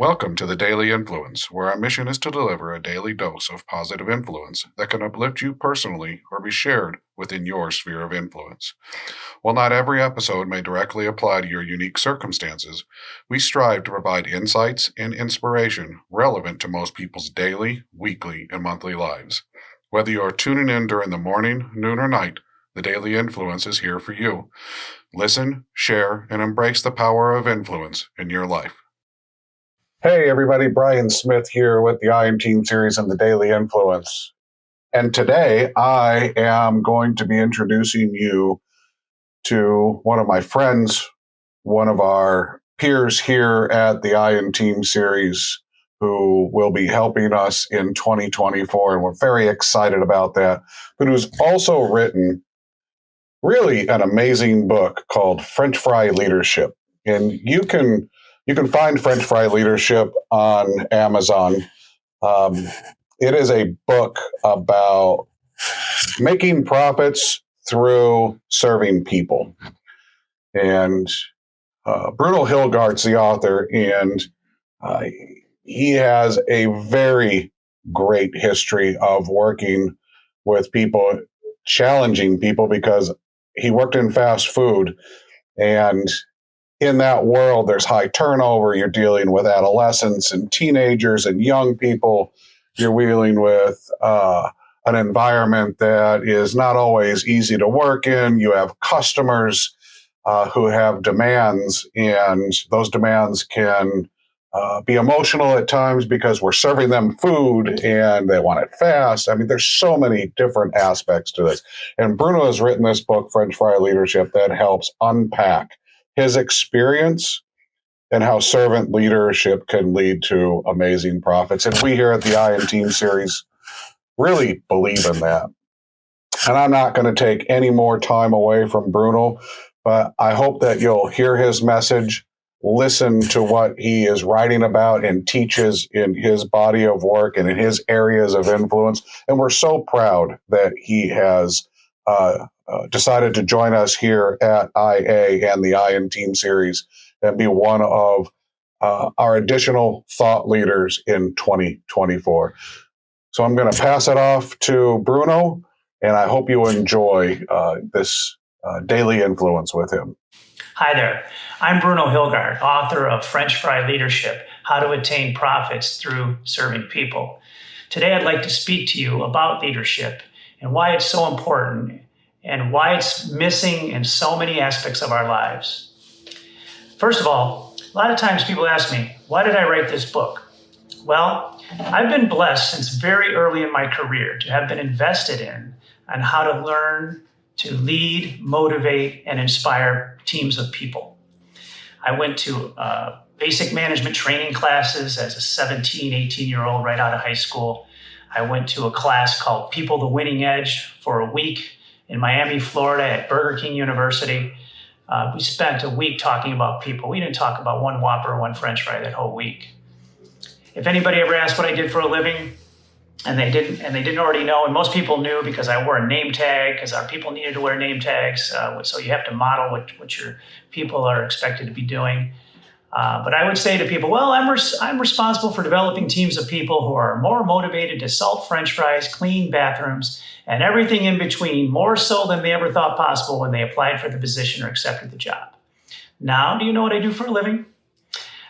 Welcome to the Daily Influence, where our mission is to deliver a daily dose of positive influence that can uplift you personally or be shared within your sphere of influence. While not every episode may directly apply to your unique circumstances, we strive to provide insights and inspiration relevant to most people's daily, weekly, and monthly lives. Whether you are tuning in during the morning, noon, or night, the Daily Influence is here for you. Listen, share, and embrace the power of influence in your life. Hey everybody, Brian Smith here with the I Am Team series and the Daily Influence. And today I am going to be introducing you to one of my friends, one of our peers here at the I Am Team series, who will be helping us in 2024. And we're very excited about that. But who's also written really an amazing book called French Fry Leadership. And you can find French Fry Leadership on Amazon. It is a book about making profits through serving people. And Bruno Hilgard's the author, and he has a very great history of working with people, challenging people, because he worked in fast food, and in that world, there's high turnover. You're dealing with adolescents and teenagers and young people. You're dealing with an environment that is not always easy to work in. You have customers who have demands, and those demands can be emotional at times because we're serving them food and they want it fast. I mean, there's so many different aspects to this. And Bruno has written this book, French Fry Leadership, that helps unpack his experience and how servant leadership can lead to amazing profits. And we here at the I Am Team series really believe in that. And I'm not going to take any more time away from Bruno, but I hope that you'll hear his message, listen to what he is writing about and teaches in his body of work and in his areas of influence. And we're so proud that he has decided to join us here at IA and the I Am Team series and be one of our additional thought leaders in 2024. So I'm going to pass it off to Bruno, and I hope you enjoy this daily influence with him. Hi there. I'm Bruno Hilgard, author of French Fry Leadership, How to Attain Profits Through Serving People. Today I'd like to speak to you about leadership and why it's so important and why it's missing in so many aspects of our lives. First of all, a lot of times people ask me, why did I write this book? Well, I've been blessed since very early in my career to have been invested in on how to learn to lead, motivate, and inspire teams of people. I went to basic management training classes as a 17, 18-year-old right out of high school. I went to a class called People the Winning Edge for a week in Miami, Florida at Burger King University. We spent a week talking about people. We didn't talk about one Whopper or one French fry that whole week. If anybody ever asked what I did for a living, and they didn't already know, and most people knew because I wore a name tag, because our people needed to wear name tags, so you have to model what your people are expected to be doing. But I would say to people, well, I'm responsible for developing teams of people who are more motivated to salt French fries, clean bathrooms, and everything in between, more so than they ever thought possible when they applied for the position or accepted the job. Now, do you know what I do for a living?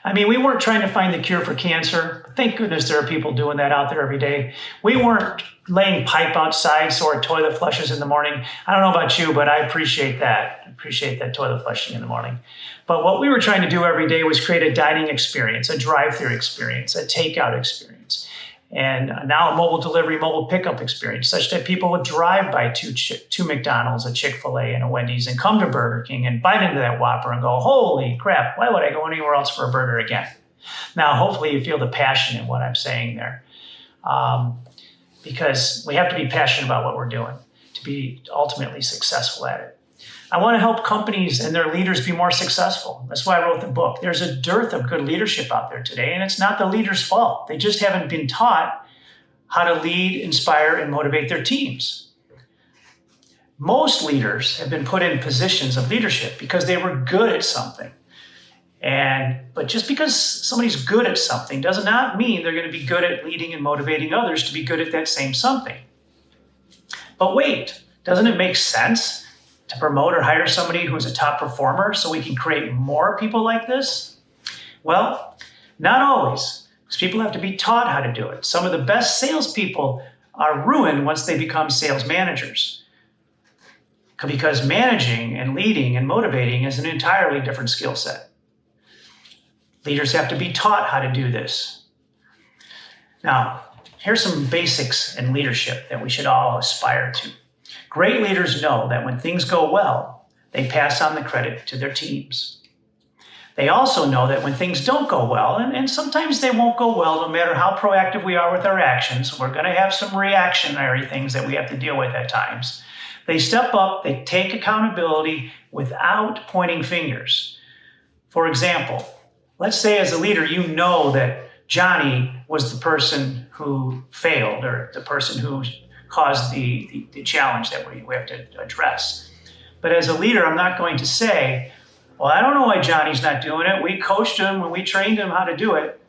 I mean, we weren't trying to find the cure for cancer. Thank goodness there are people doing that out there every day. We weren't laying pipe outside so our toilet flushes in the morning. I don't know about you, but I appreciate that. I appreciate that toilet flushing in the morning. But what we were trying to do every day was create a dining experience, a drive-through experience, a takeout experience, and now a mobile delivery, mobile pickup experience, such that people would drive by two McDonald's, a Chick-fil-A, and a Wendy's, and come to Burger King and bite into that Whopper and go, holy crap, why would I go anywhere else for a burger again? Now, hopefully you feel the passion in what I'm saying there, because we have to be passionate about what we're doing to be ultimately successful at it. I want to help companies and their leaders be more successful. That's why I wrote the book. There's a dearth of good leadership out there today, and it's not the leader's fault. They just haven't been taught how to lead, inspire, and motivate their teams. Most leaders have been put in positions of leadership because they were good at something. But just because somebody's good at something does not mean they're going to be good at leading and motivating others to be good at that same something. But wait, doesn't it make sense to promote or hire somebody who's a top performer so we can create more people like this? Well, not always, because people have to be taught how to do it. Some of the best salespeople are ruined once they become sales managers, because managing and leading and motivating is an entirely different skill set. Leaders have to be taught how to do this. Now, here's some basics in leadership that we should all aspire to. Great leaders know that when things go well, they pass on the credit to their teams. They also know that when things don't go well, and sometimes they won't go well no matter how proactive we are with our actions, we're going to have some reactionary things that we have to deal with at times. They step up, they take accountability without pointing fingers. For example, let's say as a leader, you know that Johnny was the person who failed or the person who caused the challenge that we have to address. But as a leader, I'm not going to say, well, I don't know why Johnny's not doing it. We coached him and we trained him how to do it.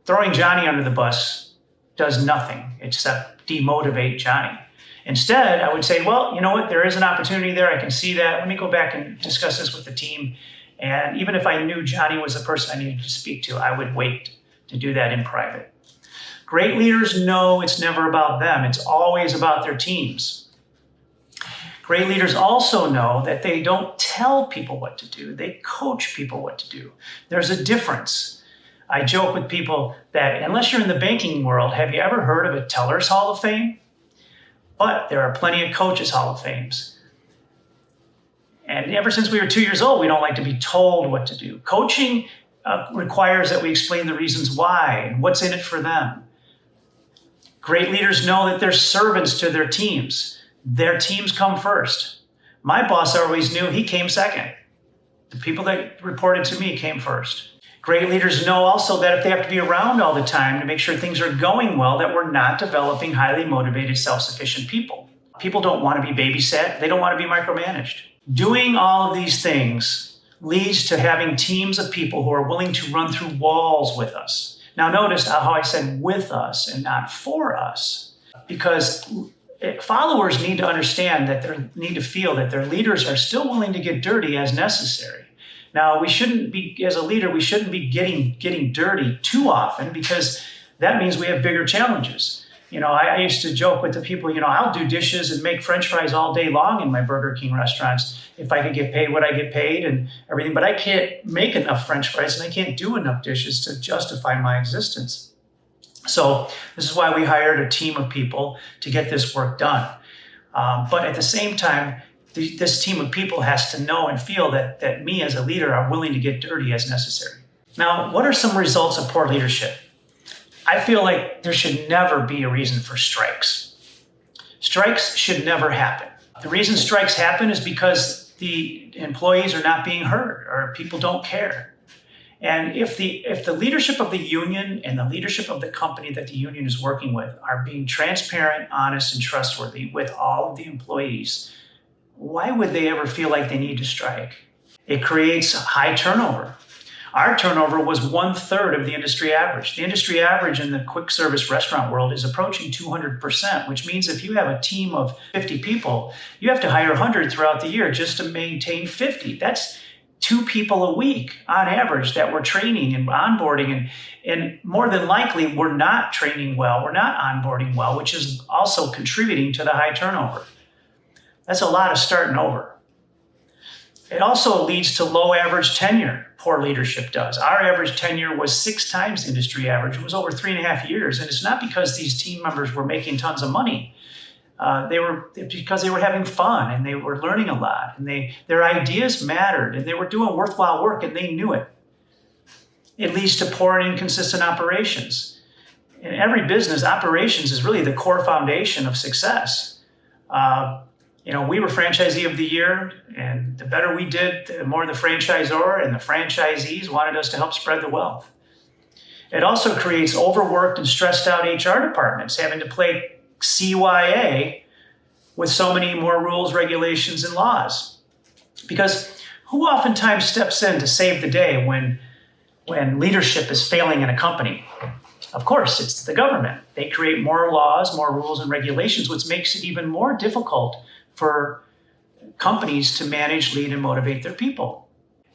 Throwing Johnny under the bus does nothing except demotivate Johnny. Instead, I would say, well, you know what? There is an opportunity there. I can see that. Let me go back and discuss this with the team. And even if I knew Johnny was the person I needed to speak to, I would wait to do that in private. Great leaders know it's never about them. It's always about their teams. Great leaders also know that they don't tell people what to do. They coach people what to do. There's a difference. I joke with people that unless you're in the banking world, have you ever heard of a Teller's Hall of Fame? But there are plenty of Coaches Hall of Fames. And ever since we were 2 years old, we don't like to be told what to do. Coaching requires that we explain the reasons why and what's in it for them. Great leaders know that they're servants to their teams. Their teams come first. My boss always knew he came second. The people that reported to me came first. Great leaders know also that if they have to be around all the time to make sure things are going well, that we're not developing highly motivated, self-sufficient people. People don't want to be babysat. They don't want to be micromanaged. Doing all of these things leads to having teams of people who are willing to run through walls with us. Now notice how I said with us and not for us, because followers need to understand that they need to feel that their leaders are still willing to get dirty as necessary. Now, we shouldn't be, as a leader, we shouldn't be getting dirty too often, because that means we have bigger challenges. You know, I used to joke with the people, I'll do dishes and make French fries all day long in my Burger King restaurants if I could get paid what I get paid and everything, but I can't make enough French fries and I can't do enough dishes to justify my existence. So this is why we hired a team of people to get this work done. But at the same time, this team of people has to know and feel that me as a leader are willing to get dirty as necessary. Now, what are some results of poor leadership? I feel like there should never be a reason for strikes. Strikes should never happen. The reason strikes happen is because the employees are not being heard or people don't care. And if the leadership of the union and the leadership of the company that the union is working with are being transparent, honest, and trustworthy with all of the employees, why would they ever feel like they need to strike? It creates high turnover. Our turnover was 1/3 of the industry average. The industry average in the quick service restaurant world is approaching 200%, which means if you have a team of 50 people, you have to hire 100 throughout the year just to maintain 50. That's 2 people a week on average that we're training and onboarding. And more than likely, we're not training well, we're not onboarding well, which is also contributing to the high turnover. That's a lot of starting over. It also leads to low average tenure, poor leadership does. Our average tenure was 6 times industry average. It was over 3.5 years. And it's not because these team members were making tons of money. Because they were having fun and they were learning a lot and their ideas mattered and they were doing worthwhile work and they knew it. It leads to poor and inconsistent operations. In every business, operations is really the core foundation of success. We were franchisee of the year, and the better we did, the more the franchisor and the franchisees wanted us to help spread the wealth. It also creates overworked and stressed out HR departments having to play CYA with so many more rules, regulations, and laws. Because Who oftentimes steps in to save the day when leadership is failing in a company? Of course, it's the government. They create more laws, more rules and regulations, which makes it even more difficult for companies to manage, lead, and motivate their people.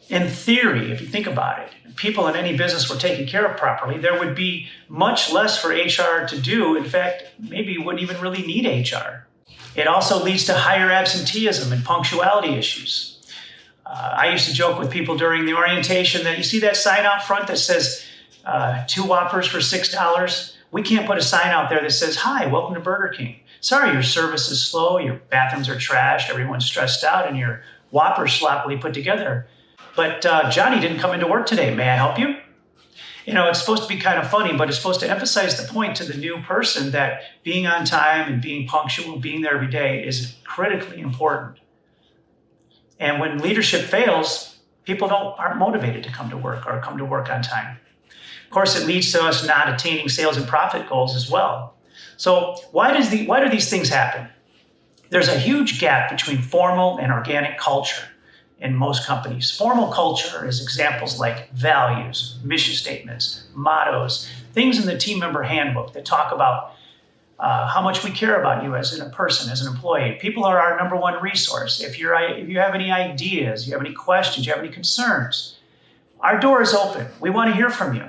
In theory, if you think about it, if people in any business were taken care of properly, there would be much less for HR to do. In fact, maybe you wouldn't even really need HR. It also leads to higher absenteeism and punctuality issues. I used to joke with people during the orientation that you see that sign out front that says 2 Whoppers for $6. We can't put a sign out there that says, "Hi, welcome to Burger King. Sorry, your service is slow, your bathrooms are trashed, everyone's stressed out, and your Whopper's sloppily put together. But Johnny didn't come into work today. May I help you?" It's supposed to be kind of funny, but it's supposed to emphasize the point to the new person that being on time and being punctual, being there every day is critically important. And when leadership fails, people aren't motivated to come to work or come to work on time. Of course, it leads to us not attaining sales and profit goals as well. So why do these things happen? There's a huge gap between formal and organic culture in most companies. Formal culture is examples like values, mission statements, mottos, things in the team member handbook that talk about how much we care about you as a person, as an employee. People are our number one resource. If you have any ideas, you have any questions, you have any concerns, our door is open. We want to hear from you.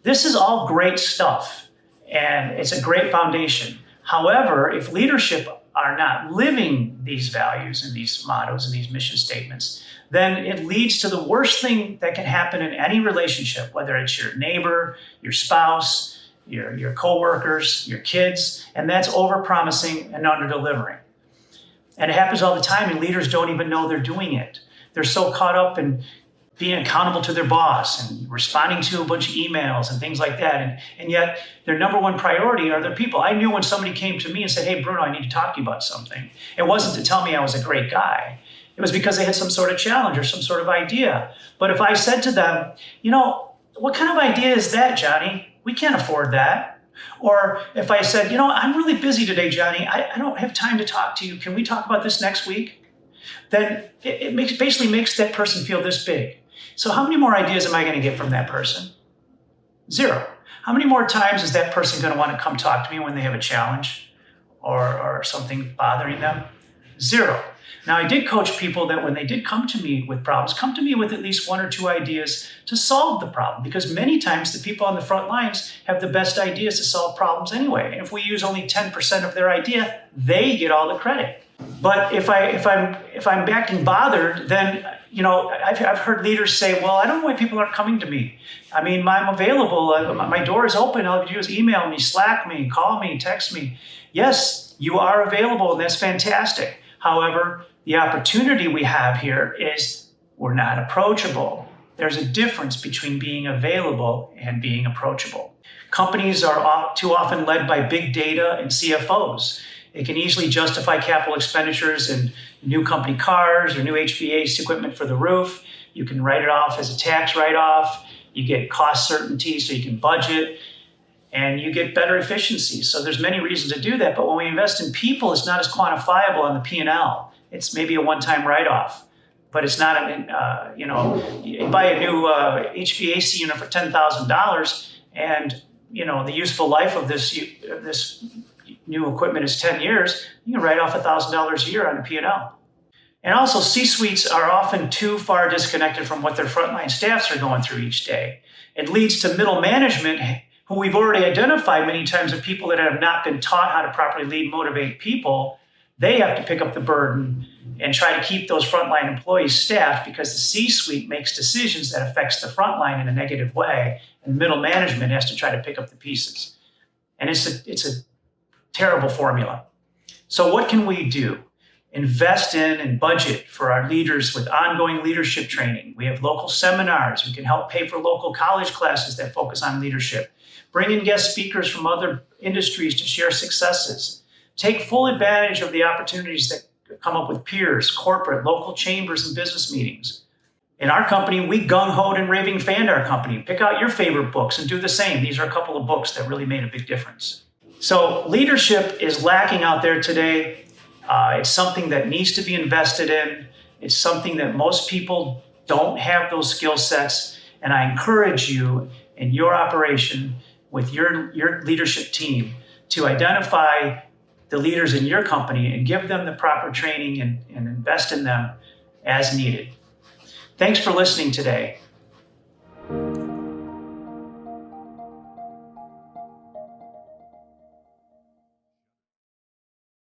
This is all great stuff, and it's a great foundation. However, if leadership are not living these values and these mottos and these mission statements, then it leads to the worst thing that can happen in any relationship, whether it's your neighbor, your spouse, your coworkers, your kids, and that's over-promising and under-delivering. And it happens all the time, and leaders don't even know they're doing it. They're so caught up in being accountable to their boss and responding to a bunch of emails and things like that. And yet their number one priority are their people. I knew when somebody came to me and said, "Hey, Bruno, I need to talk to you about something." It wasn't to tell me I was a great guy. It was because they had some sort of challenge or some sort of idea. But if I said to them, "What kind of idea is that, Johnny? We can't afford that." Or if I said, "I'm really busy today, Johnny. I don't have time to talk to you. Can we talk about this next week?" Then it basically makes that person feel this big. So how many more ideas am I going to get from that person? 0. How many more times is that person going to want to come talk to me when they have a challenge or something bothering them? 0. Now, I did coach people that when they did come to me with problems, come to me with at least 1 or 2 ideas to solve the problem, because many times the people on the front lines have the best ideas to solve problems anyway. And if we use only 10% of their idea, they get all the credit. But if I'm acting bothered, then I've heard leaders say, "Well, I don't know why people aren't coming to me. I mean, I'm available. My door is open. All you do is email me, Slack me, call me, text me." Yes, you are available, and that's fantastic. However, the opportunity we have here is we're not approachable. There's a difference between being available and being approachable. Companies are too often led by big data and CFOs. It can easily justify capital expenditures in new company cars or new HVAC equipment for the roof. You can write it off as a tax write-off. You get cost certainty so you can budget, and you get better efficiency. So there's many reasons to do that, but when we invest in people, it's not as quantifiable on the P&L. It's maybe a one-time write-off, but it's not, you buy a new HVAC unit for $10,000, and, the useful life of this new equipment is 10 years, you can write off $1,000 a year on a P&L. And also, C-suites are often too far disconnected from what their frontline staffs are going through each day. It leads to middle management, who we've already identified many times of people that have not been taught how to properly lead, motivate people. They have to pick up the burden and try to keep those frontline employees staffed, because the C-suite makes decisions that affects the frontline in a negative way, and middle management has to try to pick up the pieces. And it's a terrible formula. So what can we do? Invest in and budget for our leaders with ongoing leadership training. We have local seminars. We can help pay for local college classes that focus on leadership. Bring in guest speakers from other industries to share successes. Take full advantage of the opportunities that come up with peers, corporate, local chambers, and business meetings. In our company, we gung-hoed and raving fanned our company. Pick out your favorite books and do the same. These are a couple of books that really made a big difference. So leadership is lacking out there today. It's something that needs to be invested in. It's something that most people don't have those skill sets. And I encourage you in your operation with your leadership team to identify the leaders in your company and give them the proper training and invest in them as needed. Thanks for listening today.